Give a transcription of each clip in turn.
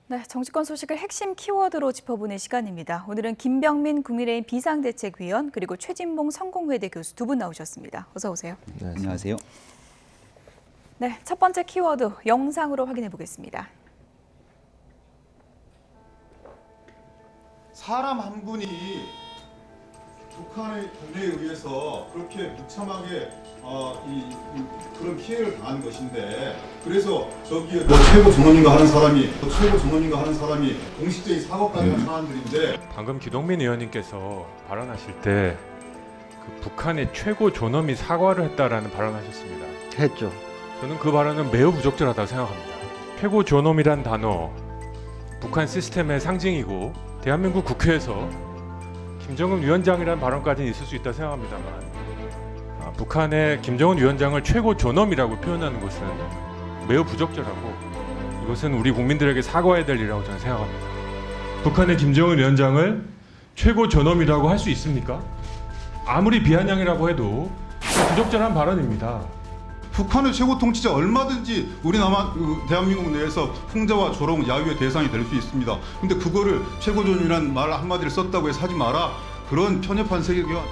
네, 정치권 소식을 핵심 키워드로 짚어보는 시간입니다. 오늘은 김병민 국민의힘 비상대책위원 그리고 최진봉 성공회대 교수 두 분 나오셨습니다. 어서 오세요. 네, 안녕하세요. 네, 첫 번째 키워드 영상으로 확인해 보겠습니다. 사람 한 분이 북한의 군대에 의해서 그렇게 무참하게 그런 피해를 당한 것인데, 그래서 저기 최고 전원인가 하는 사람이 공식적인 사과까지 한 사람들인데, 방금 기동민 의원님께서 발언하실 때 그 북한의 최고 존엄이 사과를 했다라는 발언하셨습니다. 했죠. 저는 그 발언은 매우 부적절하다고 생각합니다. 최고 존엄이란 단어, 북한 시스템의 상징이고 대한민국 국회에서 김정은 위원장이라는 발언까지는 있을 수 있다 생각합니다만, 북한의 김정은 위원장을 최고 존엄이라고 표현하는 것은 매우 부적절하고 이것은 우리 국민들에게 사과해야 될 일이라고 저는 생각합니다. 북한의 김정은 위원장을 최고 존엄이라고 할 수 있습니까? 아무리 비아냥이라고 해도 부적절한 발언입니다. 북한의 최고 통치자 얼마든지 우리 대한민국 내에서 풍자와 조롱, 야유의 대상이 될 수 있습니다. 근데 그거를 최고존이라는 말 한마디를 썼다고 해서 하지 마라. 그런 편협한 세계관.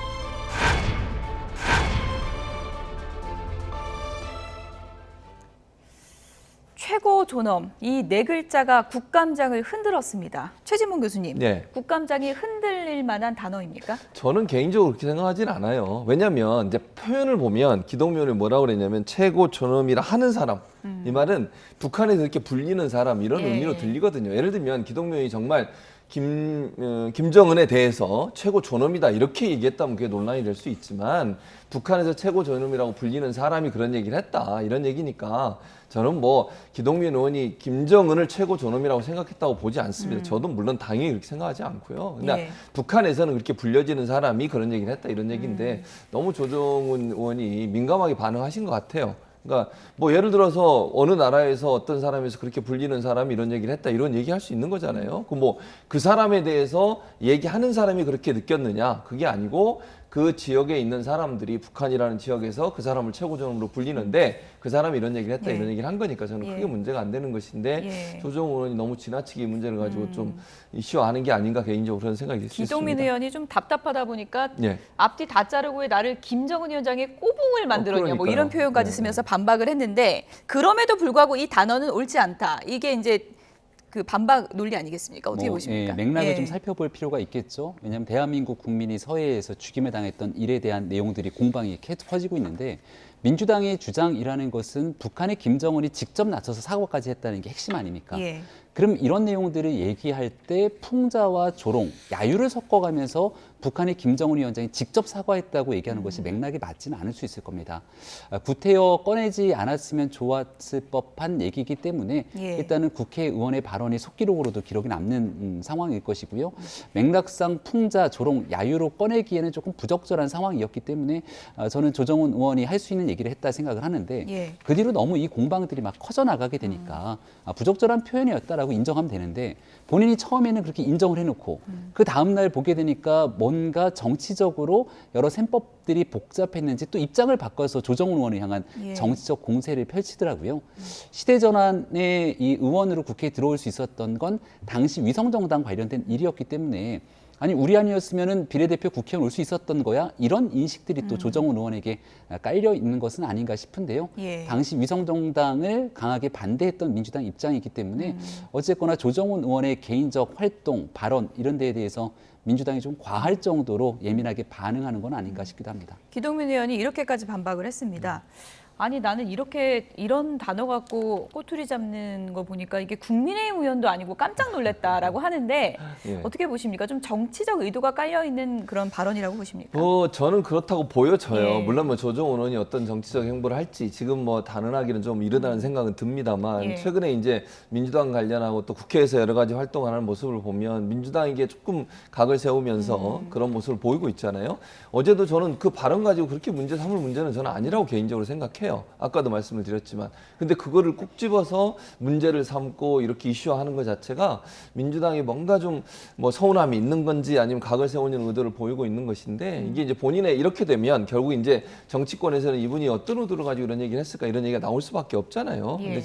최고 존엄, 이 네 글자가 국감장을 흔들었습니다. 최진봉 교수님, 네. 국감장이 흔들릴 만한 단어입니까? 저는 개인적으로 그렇게 생각하진 않아요. 왜냐하면 이제 표현을 보면 기동민 의원이 뭐라고 그랬냐면 최고 존엄이라 하는 사람. 이 말은 북한에서 이렇게 불리는 사람 이런 예. 의미로 들리거든요. 예를 들면 기동민 의원이 정말 김정은에 대해서 최고 존엄이다 이렇게 얘기했다면 그게 논란이 될 수 있지만, 북한에서 최고 존엄이라고 불리는 사람이 그런 얘기를 했다 이런 얘기니까 저는 뭐 기동민 의원이 김정은을 최고 존엄이라고 생각했다고 보지 않습니다. 저도 물론 당연히 그렇게 생각하지 않고요. 근데 예. 북한에서는 그렇게 불려지는 사람이 그런 얘기를 했다 이런 얘기인데 너무 조정훈 의원이 민감하게 반응하신 것 같아요. 그러니까 뭐 예를 들어서 어느 나라에서 어떤 사람에서 그렇게 불리는 사람이 이런 얘기를 했다 이런 얘기할 수 있는 거잖아요. 그 사람에 대해서 얘기하는 사람이 그렇게 느꼈느냐, 그게 아니고 그 지역에 있는 사람들이 북한이라는 지역에서 그 사람을 최고존엄으로 불리는데 그 사람이 이런 얘기를 했다 예. 이런 얘기를 한 거니까 저는 크게 문제가 안 되는 것인데, 예. 조정훈 의원이 너무 지나치게 이 문제를 가지고 좀 이슈화하는 게 아닌가 개인적으로 그런 생각이 있습니다. 기동민 의원이 좀 답답하다 보니까 예. 앞뒤 다 자르고 왜 나를 김정은 위원장의 꼬붕을 만들었냐 뭐 그러니까요. 이런 표현까지 네. 쓰면서 반박을 했는데, 그럼에도 불구하고 이 단어는 옳지 않다. 이게 이제 그 반박 논리 아니겠습니까? 어떻게 보십니까? 맥락을 예. 좀 살펴볼 필요가 있겠죠. 왜냐하면 대한민국 국민이 서해에서 죽임을 당했던 일에 대한 내용들이 공방이 계속 퍼지고 있는데, 민주당의 주장이라는 것은 북한의 김정은이 직접 나서서 사과까지 했다는 게 핵심 아닙니까? 예. 그럼 이런 내용들을 얘기할 때 풍자와 조롱, 야유를 섞어가면서 북한의 김정은 위원장이 직접 사과했다고 얘기하는 것이 맥락이 맞지는 않을 수 있을 겁니다. 구태여 꺼내지 않았으면 좋았을 법한 얘기이기 때문에 예. 일단은 국회의원의 발언이 속기록으로도 기록이 남는 상황일 것이고요. 맥락상 풍자, 조롱, 야유로 꺼내기에는 조금 부적절한 상황이었기 때문에 저는 조정훈 의원이 할 수 있는 얘기를 했다 생각을 하는데, 예. 그 뒤로 너무 이 공방들이 막 커져나가게 되니까 부적절한 표현이었다라고 인정하면 되는데, 본인이 처음에는 그렇게 인정을 해놓고 그 다음날 보게 되니까 뭔가 정치적으로 여러 셈법들이 복잡했는지 또 입장을 바꿔서 조정훈 의원을 향한 예. 정치적 공세를 펼치더라고요. 시대전환에 이 의원으로 국회에 들어올 수 있었던 건 당시 위성정당 관련된 일이었기 때문에, 아니 우리 아니었으면은 비례대표 국회의원 올 수 있었던 거야? 이런 인식들이 또 조정훈 의원에게 깔려 있는 것은 아닌가 싶은데요. 예. 당시 위성정당을 강하게 반대했던 민주당 입장이기 때문에 어쨌거나 조정훈 의원의 개인적 활동, 발언 이런 데에 대해서 민주당이 좀 과할 정도로 예민하게 반응하는 건 아닌가 싶기도 합니다. 기동민 의원이 이렇게까지 반박을 했습니다. 아니 나는 이런 단어 갖고 꼬투리 잡는 거 보니까 이게 국민의힘 의원도 아니고 깜짝 놀랐다라고 하는데 예. 어떻게 보십니까? 좀 정치적 의도가 깔려 있는 그런 발언이라고 보십니까? 저는 그렇다고 보여져요. 예. 물론 뭐 조정훈 의원이 어떤 정치적 행보를 할지 지금 뭐 단언하기는 좀 이르다는 생각은 듭니다만, 예. 최근에 이제 민주당 관련하고 또 국회에서 여러 가지 활동하는 모습을 보면 민주당에게 조금 각을 세우면서 그런 모습을 보이고 있잖아요. 어제도 저는 그 발언 가지고 그렇게 문제 삼을 문제는 저는 아니라고 개인적으로 생각해요. 해요. 아까도 말씀을 드렸지만. 근데 그거를 꼭 집어서 문제를 삼고 이렇게 이슈화하는 것 자체가 민주당이 뭔가 좀 뭐 서운함이 있는 건지 아니면 각을 세우는 의도를 보이고 있는 것인데 이게 이제 본인의 이렇게 되면 결국 이제 정치권에서는 이분이 어떤 의도를 가지고 이런 얘기를 했을까 이런 얘기가 나올 수밖에 없잖아요. 예. 근데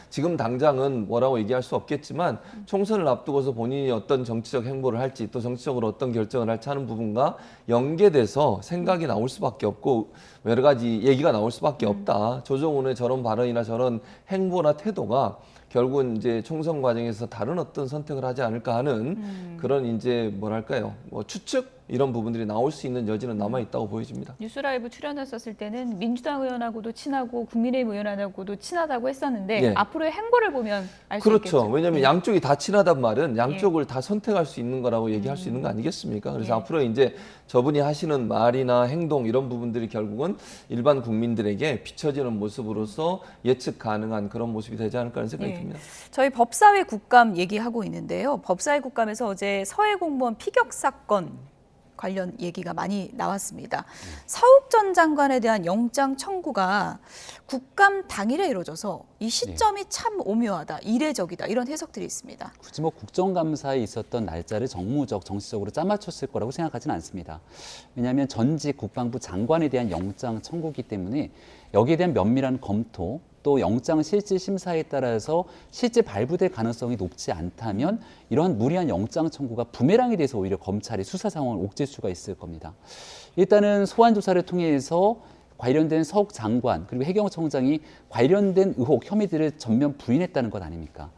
지금 당장은 뭐라고 얘기할 수 없겠지만 총선을 앞두고서 본인이 어떤 정치적 행보를 할지 또 정치적으로 어떤 결정을 할지 하는 부분과 연계돼서 생각이 나올 수밖에 없고 여러 가지 얘기가 나올 수밖에 없다. 조정훈의 저런 발언이나 저런 행보나 태도가 결국은 이제 총선 과정에서 다른 어떤 선택을 하지 않을까 하는 그런 이제 뭐랄까요, 뭐 추측 이런 부분들이 나올 수 있는 여지는 남아 있다고 보여집니다. 뉴스라이브 출연했었을 때는 민주당 의원하고도 친하고 국민의힘 의원하고도 친하다고 했었는데 예. 앞으로의 행보를 보면 알 수 있겠죠. 그렇죠. 왜냐하면 예. 양쪽이 다 친하단 말은 양쪽을 다 선택할 수 있는 거라고 얘기할 수 있는 거 아니겠습니까? 그래서 예. 앞으로 이제 저분이 하시는 말이나 행동 이런 부분들이 결국은 일반 국민들에게 비춰지는 모습으로서 예측 가능한 그런 모습이 되지 않을까 하는 생각이 예. 듭니다. 저희 법사위 국감 얘기하고 있는데요. 법사위 국감에서 어제 서해 공무원 피격 사건 관련 얘기가 많이 나왔습니다. 서욱 전 장관에 대한 영장 청구가 국감 당일에 이루어져서 이 시점이 참 오묘하다, 이례적이다 이런 해석들이 있습니다. 굳이 뭐 국정감사에 있었던 날짜를 정무적, 정치적으로 짜맞췄을 거라고 생각하지는 않습니다. 왜냐하면 전직 국방부 장관에 대한 영장 청구기 때문에 여기에 대한 면밀한 검토 또 영장 실질 심사에 따라서 실제 발부될 가능성이 높지 않다면 이러한 무리한 영장 청구가 부메랑이 돼서 오히려 검찰이 수사 상황을 옥죄일 수가 있을 겁니다. 일단은 소환 조사를 통해서 관련된 서욱 장관 그리고 해경청장이 관련된 의혹, 혐의들을 전면 부인했다는 것 아닙니까?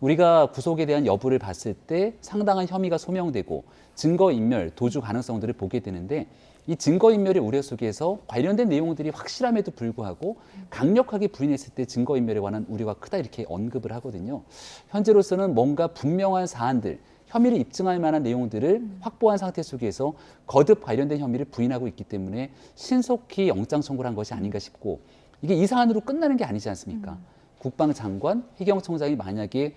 우리가 구속에 대한 여부를 봤을 때 상당한 혐의가 소명되고 증거인멸, 도주 가능성들을 보게 되는데 이 증거인멸의 우려 속에서 관련된 내용들이 확실함에도 불구하고 강력하게 부인했을 때 증거인멸에 관한 우려가 크다 이렇게 언급을 하거든요. 현재로서는 뭔가 분명한 사안들, 혐의를 입증할 만한 내용들을 확보한 상태 속에서 거듭 관련된 혐의를 부인하고 있기 때문에 신속히 영장 청구를 한 것이 아닌가 싶고 이게 이 사안으로 끝나는 게 아니지 않습니까? 국방장관, 해경청장이 만약에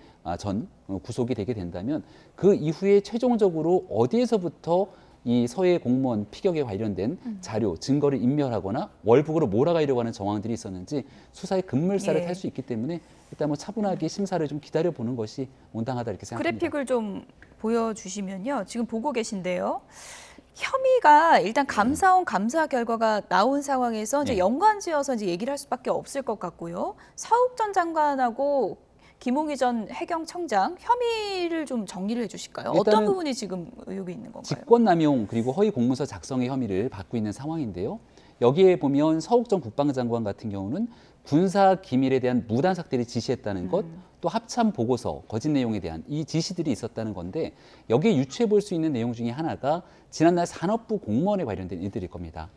구속이 되게 된다면 그 이후에 최종적으로 어디에서부터 이 서해 공무원 피격에 관련된 자료, 증거를 인멸하거나 월북으로 몰아가려고 하는 정황들이 있었는지 수사의 급물살을 예. 탈 수 있기 때문에 일단 뭐 차분하게 심사를 좀 기다려보는 것이 온당하다 이렇게 생각합니다. 그래픽을 좀 보여주시면요. 지금 보고 계신데요. 혐의가 일단 감사원 감사 결과가 나온 상황에서 이제 네. 연관지어서 이제 얘기를 할 수밖에 없을 것 같고요. 서욱 전 장관하고 김홍희 전 해경청장 혐의를 좀 정리를 해주실까요? 어떤 일단은 부분이 지금 의혹이 있는 건가요? 직권남용 그리고 허위 공문서 작성의 혐의를 받고 있는 상황인데요. 여기에 보면 서욱 전 국방장관 같은 경우는 군사 기밀에 대한 무단 삭제를 지시했다는 것, 또 합참 보고서, 거짓 내용에 대한 이 지시들이 있었다는 건데 여기에 유추해 볼 수 있는 내용 중에 하나가 지난날 산업부 공무원에 관련된 일들일 겁니다.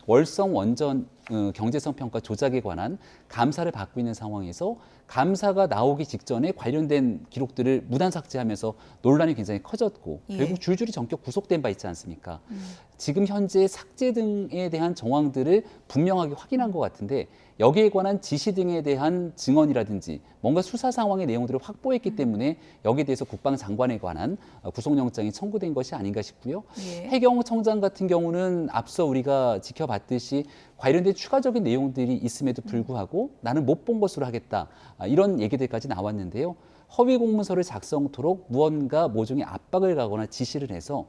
월성 원전 경제성 평가 조작에 관한 감사를 받고 있는 상황에서 감사가 나오기 직전에 관련된 기록들을 무단 삭제하면서 논란이 굉장히 커졌고 예. 결국 줄줄이 전격 구속된 바 있지 않습니까? 지금 현재 삭제 등에 대한 정황들을 분명하게 확인한 것 같은데 여기에 관한 지시 등에 대한 증언이라든지 뭔가 수사 상황의 내용들을 확보했기 때문에 여기에 대해서 국방장관에 관한 구속영장이 청구된 것이 아닌가 싶고요. 예. 해경청장 같은 경우는 앞서 우리가 지켜봤듯이 관련된 추가적인 내용들이 있음에도 불구하고 나는 못 본 것으로 하겠다. 이런 얘기들까지 나왔는데요. 허위 공문서를 작성토록 무언가 모종의 압박을 가거나 지시를 해서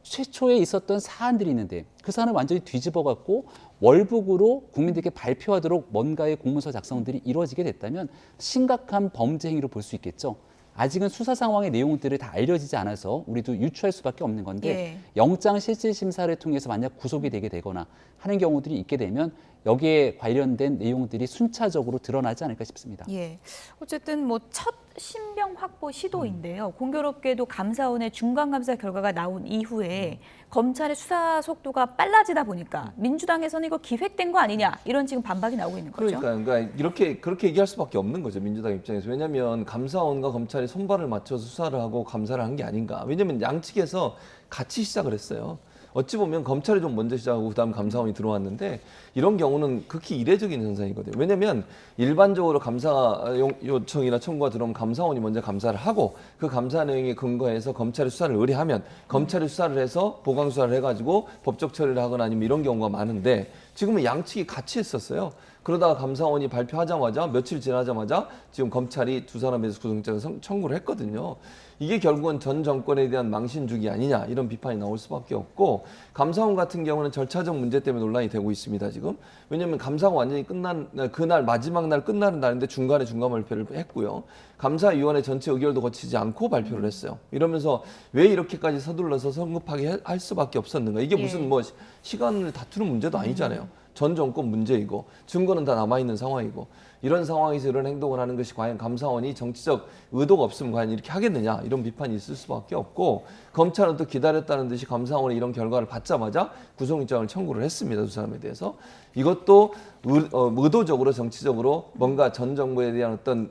최초에 있었던 사안들이 있는데 그 사안을 완전히 뒤집어 갖고 월북으로 국민들께 발표하도록 뭔가의 공문서 작성들이 이루어지게 됐다면 심각한 범죄 행위로 볼 수 있겠죠. 아직은 수사 상황의 내용들을 다 알려지지 않아서 우리도 유추할 수밖에 없는 건데 예. 영장 실질 심사를 통해서 만약 구속이 되게 되거나 하는 경우들이 있게 되면 여기에 관련된 내용들이 순차적으로 드러나지 않을까 싶습니다. 예. 어쨌든 뭐 첫 신병 확보 시도인데요. 공교롭게도 감사원의 중간 감사 결과가 나온 이후에 검찰의 수사 속도가 빨라지다 보니까 민주당에서는 이거 기획된 거 아니냐 이런 지금 반박이 나오고 있는 거죠. 그러니까 그렇게 얘기할 수밖에 없는 거죠, 민주당 입장에서. 왜냐하면 감사원과 검찰이 손발을 맞춰서 수사를 하고 감사를 한 게 아닌가. 왜냐하면 양측에서 같이 시작을 했어요. 어찌 보면 검찰이 좀 먼저 시작하고 그다음 감사원이 들어왔는데 이런 경우는 극히 이례적인 현상이거든요. 왜냐하면 일반적으로 감사 요청이나 청구가 들어오면 감사원이 먼저 감사를 하고 그 감사 내용에 근거해서 검찰이 수사를 의뢰하면 검찰이 수사를 해서 보강 수사를 해가지고 법적 처리를 하거나 아니면 이런 경우가 많은데 지금은 양측이 같이 했었어요. 그러다가 감사원이 발표하자마자 며칠 지나자마자 지금 검찰이 두 사람에 대해서 구속영장 청구를 했거든요. 이게 결국은 전 정권에 대한 망신주기 아니냐 이런 비판이 나올 수밖에 없고, 감사원 같은 경우는 절차적 문제 때문에 논란이 되고 있습니다. 지금 왜냐하면 감사가 완전히 끝난 그날 마지막 날 끝나는 날인데 중간 발표를 했고요. 감사위원회 전체 의결도 거치지 않고 발표를 했어요. 이러면서 왜 이렇게까지 서둘러서 성급하게 할 수밖에 없었는가? 이게 무슨 뭐 시간을 다투는 문제도 아니잖아요. 전 정권 문제이고 증거는 다 남아있는 상황이고, 이런 상황에서 이런 행동을 하는 것이 과연 감사원이 정치적 의도가 없으면 과연 이렇게 하겠느냐 이런 비판이 있을 수밖에 없고, 검찰은 또 기다렸다는 듯이 감사원이 이런 결과를 받자마자 구속영장을 청구를 했습니다. 두 사람에 대해서. 이것도 의도적으로 정치적으로 뭔가 전 정부에 대한 어떤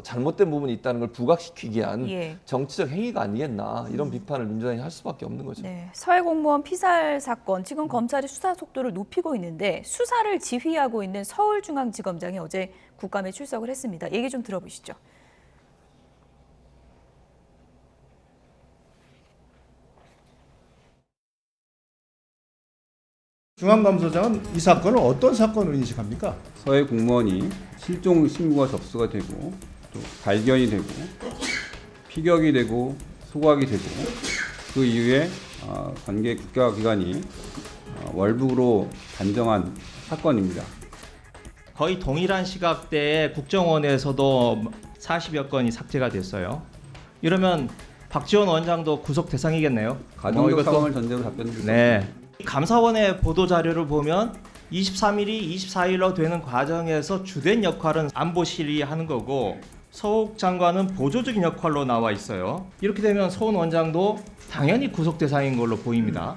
잘못된 부분이 있다는 걸 부각시키기 위한 정치적 행위가 아니겠나 이런 비판을 민주당이 할 수밖에 없는 거죠. 네, 서해 공무원 피살 사건 지금 검찰이 수사 속도를 높이고 있는데 수사를 지휘하고 있는 서울중앙지검장이 어제 국감에 출석을 했습니다. 얘기 좀 들어보시죠. 중앙감사장은 이 사건을 어떤 사건으로 인식합니까? 서해 공무원이 실종 신고가 접수가 되고 또 발견이 되고 피격이 되고 소각이 되고 그 이후에 관계 국가기관이 월북으로 단정한 사건입니다. 거의 동일한 시각대에 국정원에서도 40여 건이 삭제가 됐어요. 이러면 박지원 원장도 구속 대상이겠네요. 가정적 상황을 전제로 답변드리겠습니다. 네. 감사원의 보도 자료를 보면 23일이 24일로 되는 과정에서 주된 역할은 안보실이 하는 거고 서욱 장관은 보조적인 역할로 나와 있어요. 이렇게 되면 서훈 원장도 당연히 구속 대상인 걸로 보입니다.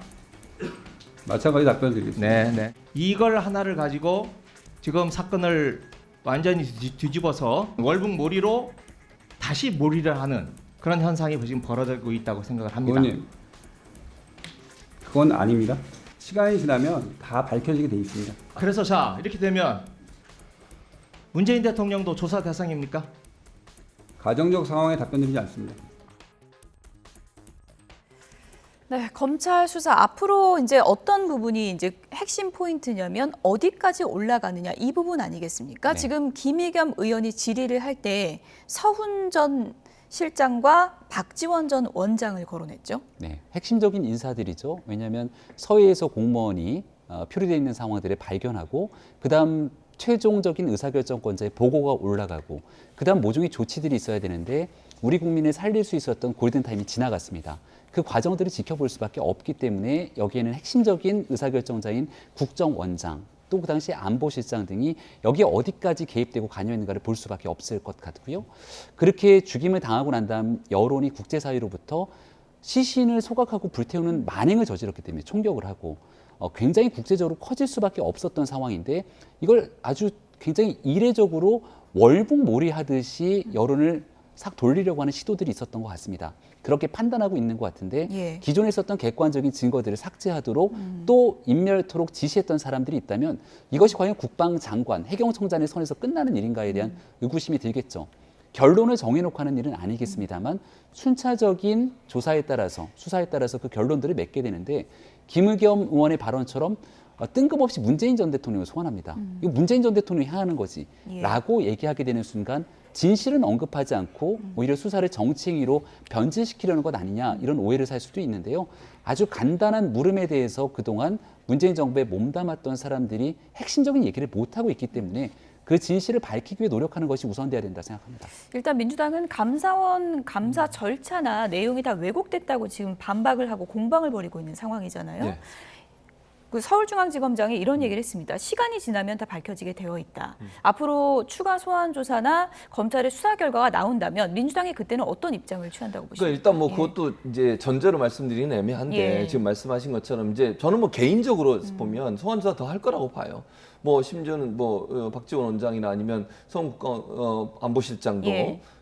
마찬가지 답변드리겠습니다. 네. 이걸 하나를 가지고 지금 사건을 완전히 뒤집어서 월북몰이로 다시 몰이를 하는 그런 현상이 지금 벌어지고 있다고 생각을 합니다. 의원님, 그건 아닙니다. 시간이 지나면 다 밝혀지게 돼 있습니다. 그래서 자 이렇게 되면 문재인 대통령도 조사 대상입니까? 가정적 상황에 답변드리지 않습니다. 네, 검찰 수사 앞으로 이제 어떤 부분이 이제 핵심 포인트냐면 어디까지 올라가느냐 이 부분 아니겠습니까? 네. 지금 김의겸 의원이 질의를 할 때 서훈 전 실장과 박지원 전 원장을 거론했죠. 네, 핵심적인 인사들이죠. 왜냐하면 서해에서 공무원이 표류되어 있는 상황들을 발견하고 그다음 최종적인 의사결정권자의 보고가 올라가고 그다음 모종의 조치들이 있어야 되는데 우리 국민을 살릴 수 있었던 골든타임이 지나갔습니다. 그 과정들을 지켜볼 수밖에 없기 때문에 여기에는 핵심적인 의사결정자인 국정원장 또 그 당시 안보실장 등이 여기에 어디까지 개입되고 관여했는가를 볼 수밖에 없을 것 같고요. 그렇게 죽임을 당하고 난 다음 여론이 국제사회로부터 시신을 소각하고 불태우는 만행을 저질렀기 때문에 총격을 하고 굉장히 국제적으로 커질 수밖에 없었던 상황인데 이걸 아주 굉장히 이례적으로 월북몰이하듯이 여론을 싹 돌리려고 하는 시도들이 있었던 것 같습니다. 그렇게 판단하고 있는 것 같은데 기존에 있었던 객관적인 증거들을 삭제하도록 또 인멸토록 지시했던 사람들이 있다면 이것이 과연 국방장관, 해경청장의 선에서 끝나는 일인가에 대한 의구심이 들겠죠. 결론을 정해놓고 하는 일은 아니겠습니다만 순차적인 조사에 따라서 수사에 따라서 그 결론들을 맺게 되는데 김의겸 의원의 발언처럼 뜬금없이 문재인 전 대통령을 소환합니다. 이거 문재인 전 대통령이 향하는 거지 라고 얘기하게 되는 순간 진실은 언급하지 않고 오히려 수사를 정치행위로 변질시키려는 것 아니냐 이런 오해를 살 수도 있는데요. 아주 간단한 물음에 대해서 그동안 문재인 정부에 몸담았던 사람들이 핵심적인 얘기를 못하고 있기 때문에 그 진실을 밝히기 위해 노력하는 것이 우선돼야 된다 생각합니다. 일단 민주당은 감사원 감사 절차나 내용이 다 왜곡됐다고 지금 반박을 하고 공방을 벌이고 있는 상황이잖아요. 네. 그 서울중앙지검장이 이런 얘기를 했습니다. 시간이 지나면 다 밝혀지게 되어 있다. 앞으로 추가 소환 조사나 검찰의 수사 결과가 나온다면 민주당이 그때는 어떤 입장을 취한다고 보십니까? 그러니까 일단 뭐 그것도 이제 전제로 말씀드리긴 애매한데 지금 말씀하신 것처럼 이제 저는 뭐 개인적으로 보면 소환 조사 더 할 거라고 봐요. 뭐 심지어는 뭐 박지원 원장이나 아니면 서훈 안보실장도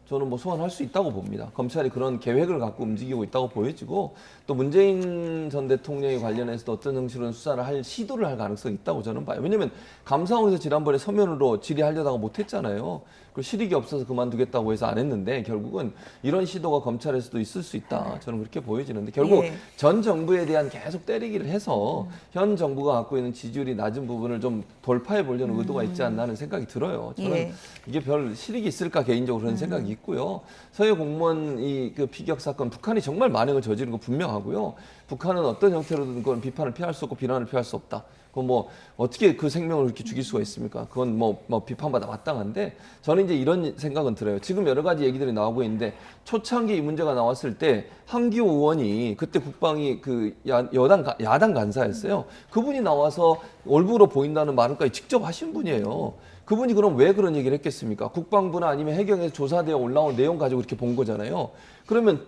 저는 뭐 소환할 수 있다고 봅니다. 검찰이 그런 계획을 갖고 움직이고 있다고 보여지고 또 문재인 전 대통령에 관련해서도 어떤 형식으로 수사를 할 시도를 할 가능성이 있다고 저는 봐요. 왜냐하면 감사원에서 지난번에 서면으로 질의하려다가 못했잖아요. 그 실익이 없어서 그만두겠다고 해서 안 했는데 결국은 이런 시도가 검찰에서도 있을 수 있다. 저는 그렇게 보여지는데 결국 예. 전 정부에 대한 계속 때리기를 해서 현 정부가 갖고 있는 지지율이 낮은 부분을 좀 돌파해 보려는 의도가 있지 않나 하는 생각이 들어요. 저는 예. 이게 별 실익이 있을까 개인적으로 그런 생각이 있고요. 서해 공무원 그 피격 사건 북한이 정말 만행을 저지른 거 분명하고요. 북한은 어떤 형태로든 그건 비판을 피할 수 없고 비난을 피할 수 없다. 그건 뭐 어떻게 그 생명을 그렇게 죽일 수가 있습니까? 그건 뭐 비판받아 마땅한데 저는 이제 이런 생각은 들어요. 지금 여러 가지 얘기들이 나오고 있는데 초창기 이 문제가 나왔을 때 한기호 의원이 그때 국방위 그 야당 간사였어요. 그분이 나와서 얼부로 보인다는 말을까지 직접 하신 분이에요. 그분이 그럼 왜 그런 얘기를 했겠습니까? 국방부나 아니면 해경에서 조사되어 올라온 내용 가지고 이렇게 본 거잖아요. 그러면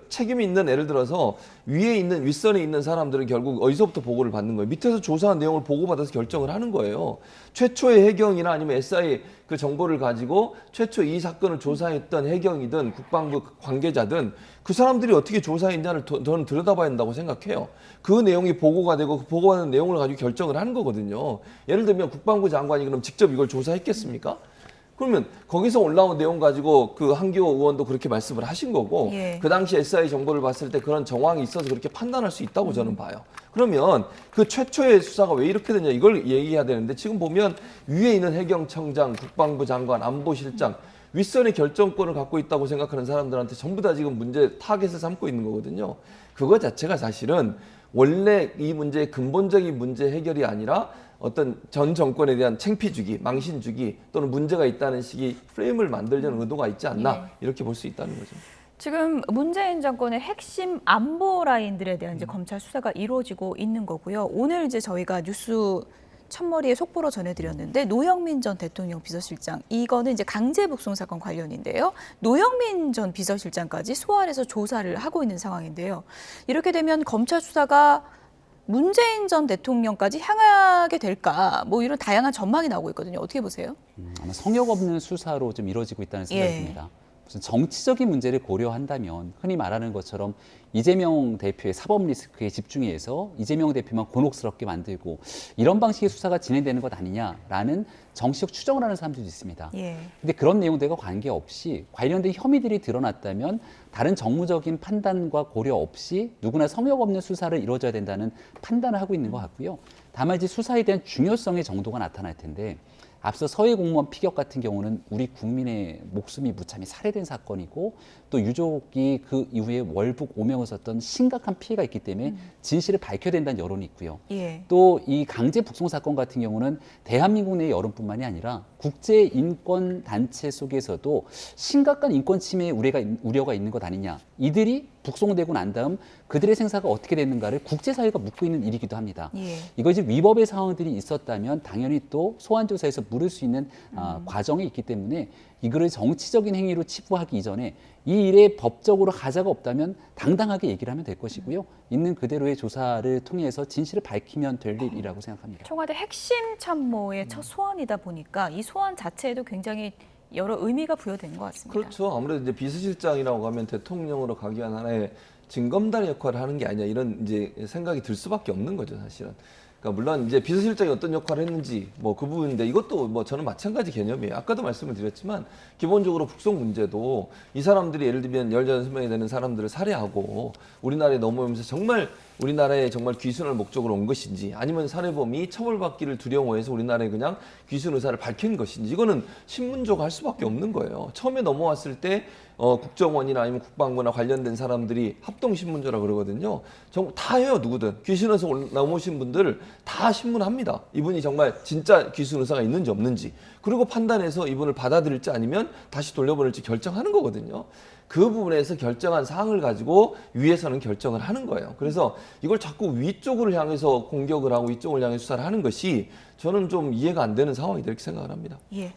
책임이 있는 예를 들어서 위에 있는 윗선에 있는 사람들은 결국 어디서부터 보고를 받는 거예요? 밑에서 조사한 내용을 보고받아서 결정을 하는 거예요. 최초의 해경이나 아니면 SI 그 정보를 가지고 최초 이 사건을 조사했던 해경이든 국방부 관계자든 그 사람들이 어떻게 조사했냐를 저는 들여다봐야 한다고 생각해요. 그 내용이 보고가 되고 그 보고하는 내용을 가지고 결정을 하는 거거든요. 예를 들면 국방부 장관이 그럼 직접 이걸 조사했겠습니까? 그러면 거기서 올라온 내용 가지고 그 한기호 의원도 그렇게 말씀을 하신 거고 예. 그 당시 SI 정보를 봤을 때 그런 정황이 있어서 그렇게 판단할 수 있다고 저는 봐요. 그러면 그 최초의 수사가 왜 이렇게 되냐 이걸 얘기해야 되는데 지금 보면 위에 있는 해경청장, 국방부 장관, 안보실장 윗선의 결정권을 갖고 있다고 생각하는 사람들한테 전부 다 지금 문제 타겟을 삼고 있는 거거든요. 그거 자체가 사실은 원래 이 문제의 근본적인 문제 해결이 아니라 어떤 전 정권에 대한 창피주기, 망신주기 또는 문제가 있다는 식의 프레임을 만들려는 의도가 있지 않나 이렇게 볼 수 있다는 거죠. 지금 문재인 정권의 핵심 안보 라인들에 대한 이제 검찰 수사가 이루어지고 있는 거고요. 오늘 이제 저희가 뉴스 첫머리에 속보로 전해드렸는데 노영민 전 대통령 비서실장 이거는 이제 강제 북송 사건 관련인데요. 노영민 전 비서실장까지 소환해서 조사를 하고 있는 상황인데요. 이렇게 되면 검찰 수사가 문재인 전 대통령까지 향하게 될까? 뭐 이런 다양한 전망이 나오고 있거든요. 어떻게 보세요? 아마 성역 없는 수사로 좀 이루어지고 있다는 생각이 듭니다. 무슨 정치적인 문제를 고려한다면 흔히 말하는 것처럼 이재명 대표의 사법 리스크에 집중해서 이재명 대표만 곤혹스럽게 만들고 이런 방식의 수사가 진행되는 것 아니냐라는 정치적 추정을 하는 사람들도 있습니다. 근데 그런 내용들과 관계없이 관련된 혐의들이 드러났다면 다른 정무적인 판단과 고려 없이 누구나 성역 없는 수사를 이루어져야 된다는 판단을 하고 있는 것 같고요. 다만 이제 수사에 대한 중요성의 정도가 나타날 텐데 앞서 서해 공무원 피격 같은 경우는 우리 국민의 목숨이 무참히 살해된 사건이고 또 유족이 그 이후에 월북 오명을 썼던 심각한 피해가 있기 때문에 진실을 밝혀야 된다는 여론이 있고요. 또 이 강제 북송 사건 같은 경우는 대한민국 내 여론뿐만이 아니라 국제 인권 단체 속에서도 심각한 인권 침해 우려가 있는 것 아니냐. 이들이 북송되고 난 다음 그들의 생사가 어떻게 됐는가를 국제사회가 묻고 있는 일이기도 합니다. 이거 이제 위법의 상황들이 있었다면 당연히 또 소환조사에서 물을 수 있는 과정이 있기 때문에 이거를 정치적인 행위로 치부하기 이전에 이 일에 법적으로 가자가 없다면 당당하게 얘기를 하면 될 것이고요. 있는 그대로의 조사를 통해서 진실을 밝히면 될 일이라고 생각합니다. 청와대 핵심 참모의 첫 소환이다 보니까 이 소환 자체에도 굉장히 여러 의미가 부여된 것 같습니다. 그렇죠. 아무래도 이제 비서실장이라고 하면 대통령으로 가기 위한 하나의 징검다리 역할을 하는 게 아니냐 이런 이제 생각이 들 수밖에 없는 거죠, 사실은. 그러니까 물론 이제 비서실장이 어떤 역할을 했는지 뭐 그 부분인데 이것도 뭐 저는 마찬가지 개념이에요. 아까도 말씀을 드렸지만 기본적으로 북송 문제도 이 사람들이 예를 들면 16명이 되는 사람들을 살해하고 우리나라에 넘어오면서 정말 우리나라에 정말 귀순할 목적으로 온 것인지 아니면 살해범이 처벌받기를 두려워해서 우리나라에 그냥 귀순 의사를 밝힌 것인지 이거는 신문적으로 할 수밖에 없는 거예요. 처음에 넘어왔을 때 국정원이나 아니면 국방부나 관련된 사람들이 합동신문조라 그러거든요. 다 해요, 누구든. 귀순해서 넘어오신 분들 다 신문합니다. 이분이 정말 진짜 귀순 의사가 있는지 없는지. 그리고 판단해서 이분을 받아들일지 아니면 다시 돌려보낼지 결정하는 거거든요. 그 부분에서 결정한 사항을 가지고 위에서는 결정을 하는 거예요. 그래서 이걸 자꾸 위쪽을 향해서 공격을 하고 위쪽을 향해 수사를 하는 것이 저는 좀 이해가 안 되는 상황이다 이렇게 생각을 합니다. 예.